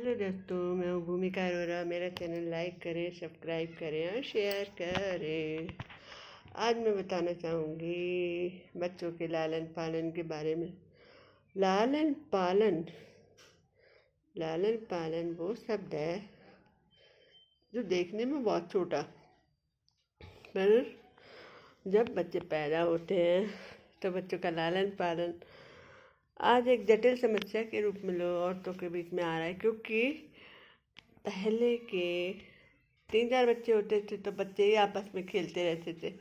Hello दोस्तों, मैं हूँ भूमिका अरोरा। मेरा चैनल लाइक करें, सब्सक्राइब करें और शेयर करें। आज मैं बताना चाहूँगी बच्चों के लालन पालन के बारे में। लालन पालन, लालन पालन वो शब्द है जो देखने में बहुत छोटा, पर जब बच्चे पैदा होते हैं तो बच्चों का लालन पालन आज एक जटिल समस्या के रूप में लोग औरतों के बीच में आ रहा है। क्योंकि पहले के 3-4 बच्चे होते थे तो बच्चे ही आपस में खेलते रहते थे।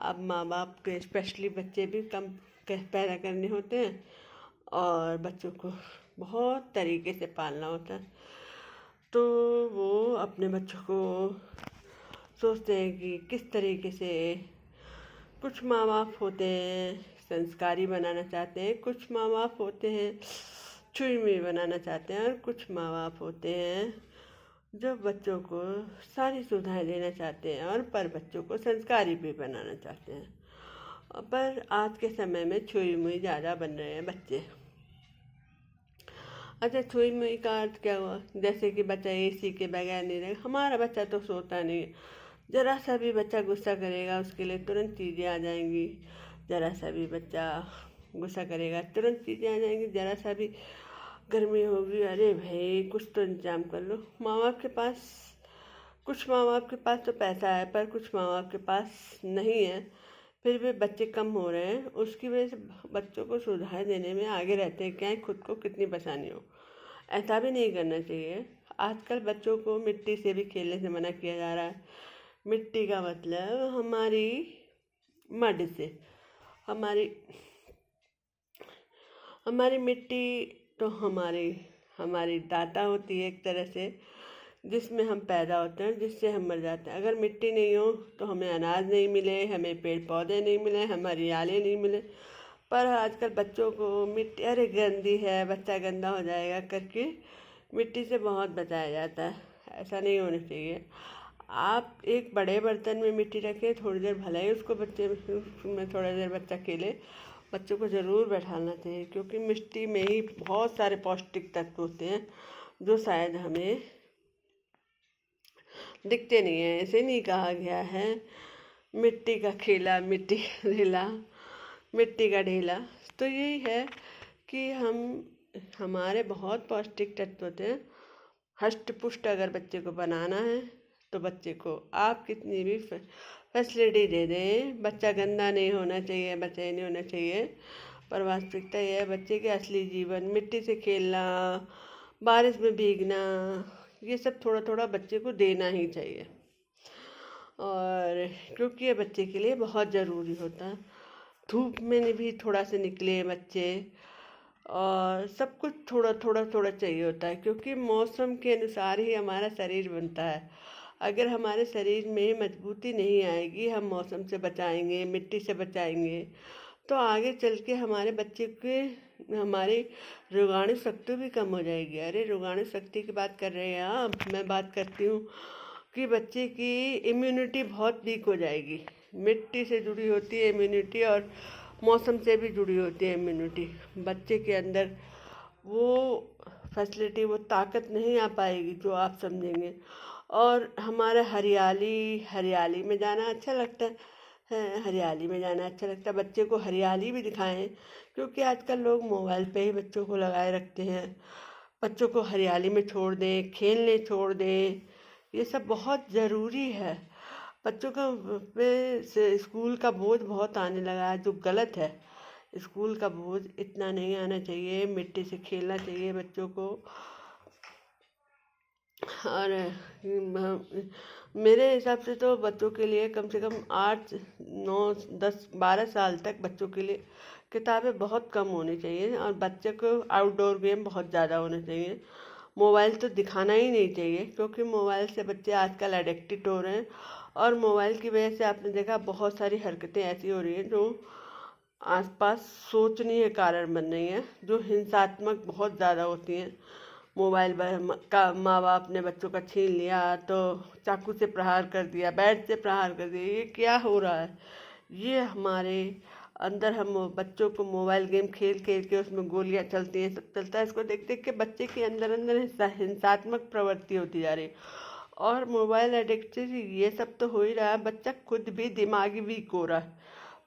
अब माँ बाप के स्पेशली बच्चे भी कम पैदा करने होते हैं और बच्चों को बहुत तरीके से पालना होता है। तो वो अपने बच्चों को सोचते हैं कि किस तरीके से, कुछ माँ बाप होते हैं संस्कारी बनाना चाहते हैं, कुछ माँ बाप होते हैं छुई में बनाना चाहते हैं और कुछ माँ बाप होते हैं जो बच्चों को सारी सुविधाएं देना चाहते हैं और पर बच्चों को संस्कारी भी बनाना चाहते हैं। पर आज के समय में छुई मुई ज़्यादा बन रहे हैं बच्चे। अच्छा, छुई मुई का अर्थ क्या हुआ? जैसे कि बच्चा एसी के बगैर नहीं रहेगा। हमारा बच्चा तो सोता नहीं है, ज़रा सा भी बच्चा गुस्सा करेगा उसके लिए तुरंत चीज़ें आ जाएंगी। ज़रा सा भी बच्चा गुस्सा करेगा तुरंत चीज़ें आ जाएंगी। ज़रा सा भी गर्मी होगी, अरे भाई कुछ तो इंतजाम कर लो। माँ बाप के पास, कुछ माँ बाप के पास तो पैसा है पर कुछ माँ बाप के पास नहीं है, फिर भी बच्चे कम हो रहे हैं। उसकी वजह से बच्चों को सुधार देने में आगे रहते हैं, क्या खुद को कितनी परेशानी हो। ऐसा भी नहीं करना चाहिए। आजकल बच्चों को मिट्टी से भी खेलने से मना किया जा रहा है। मिट्टी का मतलब हमारी मड से, हमारी मिट्टी तो हमारी दाता होती है एक तरह से, जिसमें हम पैदा होते हैं, जिससे हम मर जाते हैं। अगर मिट्टी नहीं हो तो हमें अनाज नहीं मिले, हमें पेड़ पौधे नहीं मिले, हमारी आले नहीं मिले। पर आजकल बच्चों को मिट्टी, अरे गंदी है, बच्चा गंदा हो जाएगा करके मिट्टी से बहुत बचाया जाता है। ऐसा नहीं होना चाहिए। आप एक बड़े बर्तन में मिट्टी रखें, थोड़ी देर भले ही उसको बच्चे उसमें थोड़ा देर बच्चा खेले, बच्चों को ज़रूर बैठाना चाहिए। क्योंकि मिट्टी में ही बहुत सारे पौष्टिक तत्व होते हैं जो शायद हमें दिखते नहीं हैं। ऐसे नहीं कहा गया है मिट्टी का खेला मिट्टी का ढेला, मिट्टी का ढेला। तो यही है कि हमारे बहुत पौष्टिक तत्व होते हैं। हष्ट पुष्ट अगर बच्चे को बनाना है तो बच्चे को आप कितनी भी फैसिलिटी दे दें, बच्चा गंदा नहीं होना चाहिए, बच्चा नहीं होना चाहिए। पर वास्तविकता यह है, बच्चे के असली जीवन मिट्टी से खेलना, बारिश में भीगना, ये सब थोड़ा थोड़ा बच्चे को देना ही चाहिए। और क्योंकि ये बच्चे के लिए बहुत ज़रूरी होता है। धूप में भी थोड़ा से निकले बच्चे, और सब कुछ थोड़ा थोड़ा थोड़ा चाहिए होता है। क्योंकि मौसम के अनुसार ही हमारा शरीर बनता है। अगर हमारे शरीर में मजबूती नहीं आएगी, हम मौसम से बचाएंगे, मिट्टी से बचाएंगे, तो आगे चल के हमारे बच्चे के हमारी रोगाणु शक्ति भी कम हो जाएगी। अरे रोगाणु शक्ति की बात कर रहे हैं आप, मैं बात करती हूँ कि बच्चे की इम्यूनिटी बहुत वीक हो जाएगी। मिट्टी से जुड़ी होती है इम्यूनिटी और मौसम से भी जुड़ी होती है इम्यूनिटी। बच्चे के अंदर वो फैसिलिटी, वो ताकत नहीं आ पाएगी जो आप समझेंगे। और हमारा हरियाली में जाना अच्छा लगता है, हरियाली में जाना अच्छा लगता है। बच्चे को हरियाली भी दिखाएं, क्योंकि आजकल लोग मोबाइल पे ही बच्चों को लगाए रखते हैं। बच्चों को हरियाली में छोड़ दें, खेलने छोड़ दें, ये सब बहुत ज़रूरी है। बच्चों का पे से स्कूल का बोझ बहुत आने लगा है, जो गलत है। स्कूल का बोझ इतना नहीं आना चाहिए, मिट्टी से खेलना चाहिए बच्चों को। और मेरे हिसाब से तो बच्चों के लिए कम से कम 8, 9, 10, 12 साल तक बच्चों के लिए किताबें बहुत कम होनी चाहिए और बच्चे को आउटडोर गेम बहुत ज़्यादा होने चाहिए। मोबाइल तो दिखाना ही नहीं चाहिए, क्योंकि मोबाइल से बच्चे आजकल एडिक्टेड हो रहे हैं। और मोबाइल की वजह से आपने देखा बहुत सारी हरकतें ऐसी हो रही हैं जो आसपास सोचनीय कारण बन रही हैं, जो हिंसात्मक बहुत ज़्यादा होती हैं। मोबाइल का माँ बाप ने बच्चों का छीन लिया तो चाकू से प्रहार कर दिया, बैट से प्रहार कर दिया। ये क्या हो रहा है? ये हमारे अंदर हम बच्चों को मोबाइल गेम खेल खेल के उसमें गोलियां चलती हैं, सब चलता है। इसको देख देख के बच्चे के अंदर अंदर हिंसात्मक प्रवृत्ति होती जा रही है। और मोबाइल एडिक्ट से ये सब तो हो ही रहा है, बच्चा खुद भी दिमागी वीक हो रहा है।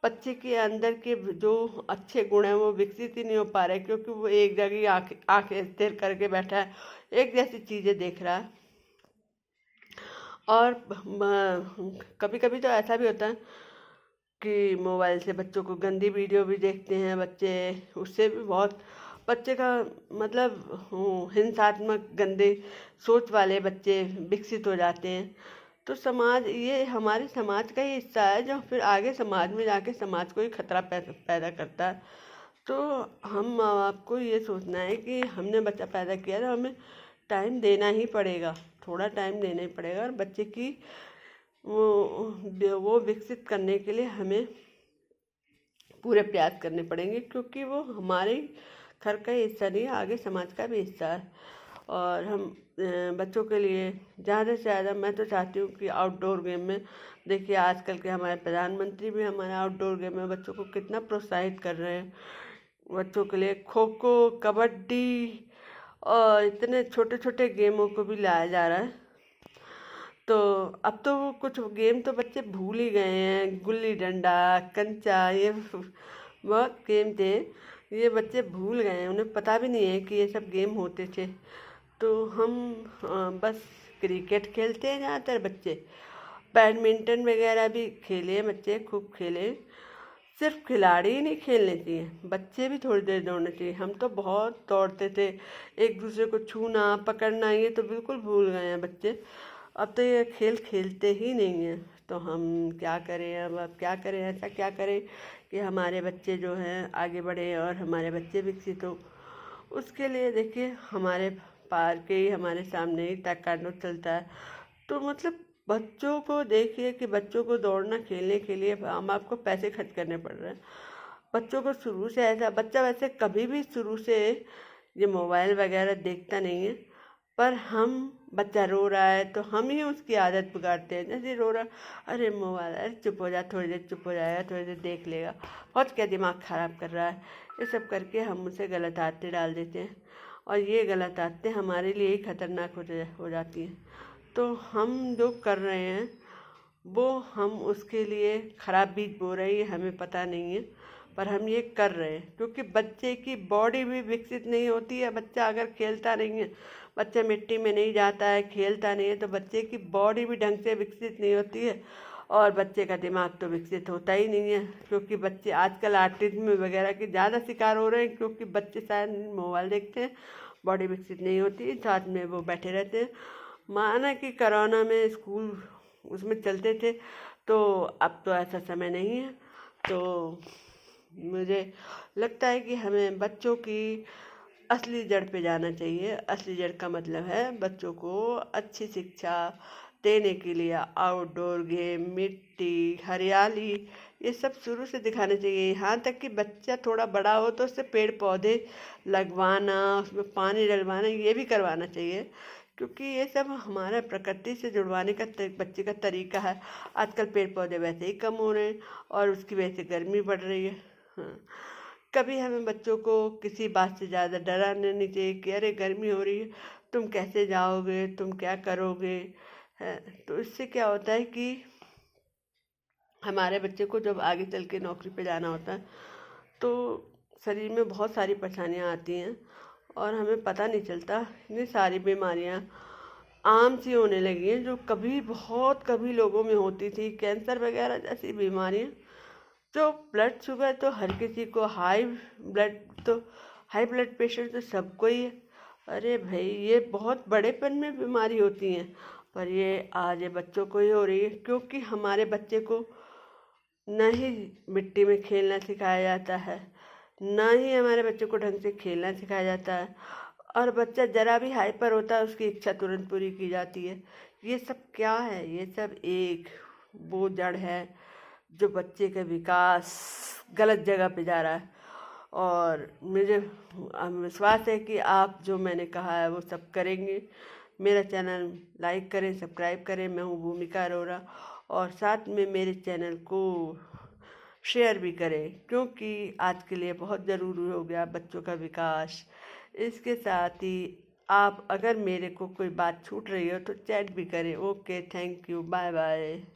बच्चे के अंदर के जो अच्छे गुण हैं वो विकसित ही नहीं हो पा रहे, क्योंकि वो एक जगह आंखें स्थिर करके बैठा है, एक जैसी चीज़ें देख रहा है। और कभी कभी तो ऐसा भी होता है कि मोबाइल से बच्चों को गंदी वीडियो भी देखते हैं बच्चे, उससे भी बहुत बच्चे का मतलब हिंसात्मक गंदे सोच वाले बच्चे विकसित हो जाते हैं। तो समाज, ये हमारे समाज का ही हिस्सा है जो फिर आगे समाज में जाके समाज को ही खतरा पैदा करता है। तो हम माँ बाप को ये सोचना है कि हमने बच्चा पैदा किया तो हमें टाइम देना ही पड़ेगा, थोड़ा टाइम देना ही पड़ेगा। और बच्चे की वो विकसित करने के लिए हमें पूरे प्रयास करने पड़ेंगे, क्योंकि वो हमारे घर का हिस्सा नहीं, आगे समाज का भी हिस्सा है। और हम बच्चों के लिए ज़्यादा से ज़्यादा, मैं तो चाहती हूँ कि आउटडोर गेम में, देखिए आजकल के हमारे प्रधानमंत्री भी हमारे आउटडोर गेम में बच्चों को कितना प्रोत्साहित कर रहे हैं। बच्चों के लिए खो खो, कबड्डी और इतने छोटे छोटे गेमों को भी लाया जा रहा है। तो अब तो वो कुछ गेम तो बच्चे भूल ही गए हैं, गुल्ली डंडा, कंचा, ये बहुत गेम थे, ये बच्चे भूल गए हैं, उन्हें पता भी नहीं है कि ये सब गेम होते थे। तो हम बस क्रिकेट खेलते हैं ज़्यादातर बच्चे, बैडमिंटन वगैरह भी खेले बच्चे, खूब खेले। सिर्फ खिलाड़ी ही नहीं खेलने चाहिए, बच्चे भी थोड़ी देर दौड़ना चाहिए। हम तो बहुत दौड़ते थे, एक दूसरे को छूना पकड़ना ये तो बिल्कुल भूल गए हैं बच्चे। अब तो ये खेल खेलते ही नहीं हैं। तो हम क्या करें, अब क्या करें, ऐसा क्या करें कि हमारे बच्चे जो हैं आगे बढ़े और हमारे बच्चे विकसित हो। उसके लिए देखिए हमारे पार्क के ही हमारे सामने ही ताइक्वांडो चलता है। तो मतलब बच्चों को देखिए कि बच्चों को दौड़ना खेलने के लिए हम आपको पैसे खर्च करने पड़ रहे हैं। बच्चों को शुरू से ऐसा, बच्चा वैसे कभी भी शुरू से ये मोबाइल वगैरह देखता नहीं है, पर हम, बच्चा रो रहा है तो हम ही उसकी आदत बिगाड़ते हैं। जैसे रो रहा, अरे मोबाइल, अरे चुप हो जा, थोड़ी देर चुप हो जाएगा, थोड़ी देर देख लेगा, बहुत क्या दिमाग ख़राब कर रहा है, ये सब करके हम उसे गलत आदतें डाल देते हैं। और ये गलत आदतें हमारे लिए ही खतरनाक हो जाती हैं। तो हम जो कर रहे हैं वो हम उसके लिए खराब बीज बो रहे हैं, हमें पता नहीं है, पर हम ये कर रहे हैं। क्योंकि बच्चे की बॉडी भी विकसित नहीं होती है, बच्चा अगर खेलता नहीं है, बच्चा मिट्टी में नहीं जाता है, खेलता नहीं है, तो बच्चे की बॉडी भी ढंग से विकसित नहीं होती है और बच्चे का दिमाग तो विकसित होता ही नहीं है। क्योंकि बच्चे आजकल ऑटिज्म वगैरह के ज़्यादा शिकार हो रहे हैं, क्योंकि बच्चे शायद मोबाइल देखते हैं, बॉडी विकसित नहीं होती, साथ में वो बैठे रहते हैं। माना कि कोरोना में स्कूल उसमें चलते थे, तो अब तो ऐसा समय नहीं है। तो मुझे लगता है कि हमें बच्चों की असली जड़ पे जाना चाहिए। असली जड़ का मतलब है बच्चों को अच्छी शिक्षा देने के लिए आउटडोर गेम, मिट्टी, हरियाली, ये सब शुरू से दिखाना चाहिए। यहाँ तक कि बच्चा थोड़ा बड़ा हो तो उससे पेड़ पौधे लगवाना, उसमें पानी डलवाना, ये भी करवाना चाहिए। क्योंकि ये सब हमारा प्रकृति से जुड़वाने का बच्चे का तरीका है। आजकल पेड़ पौधे वैसे ही कम हो रहे हैं और उसकी वजह से गर्मी बढ़ रही है। हाँ, कभी हमें बच्चों को किसी बात से ज़्यादा डराना नहीं चाहिए कि अरे गर्मी हो रही है, तुम कैसे जाओगे, तुम क्या करोगे, है। तो इससे क्या होता है कि हमारे बच्चे को जब आगे चल के नौकरी पे जाना होता है तो शरीर में बहुत सारी परेशानियाँ आती हैं और हमें पता नहीं चलता। इतनी सारी बीमारियाँ आम सी होने लगी हैं जो कभी लोगों में होती थी, कैंसर वगैरह जैसी बीमारियाँ। जो ब्लड शुगर तो हर किसी को, हाई ब्लड प्रेशर तो सबको ही है। अरे भाई, ये बहुत बड़ेपन में बीमारी होती हैं, पर ये आज ये बच्चों को ही हो रही है। क्योंकि हमारे बच्चे को न ही मिट्टी में खेलना सिखाया जाता है, ना ही हमारे बच्चों को ढंग से खेलना सिखाया जाता है। और बच्चा ज़रा भी हाइपर होता है, उसकी इच्छा तुरंत पूरी की जाती है। ये सब क्या है, ये सब एक वो जड़ है जो बच्चे का विकास गलत जगह पे जा रहा है। और मुझे विश्वास है कि आप जो मैंने कहा है वो सब करेंगे। मेरा चैनल लाइक करें, सब्सक्राइब करें। मैं हूँ भूमिका अरोरा, और साथ में मेरे चैनल को शेयर भी करें, क्योंकि आज के लिए बहुत ज़रूरी हो गया बच्चों का विकास। इसके साथ ही आप अगर मेरे को कोई बात छूट रही हो तो चैट भी करें। Okay, thank you, bye bye.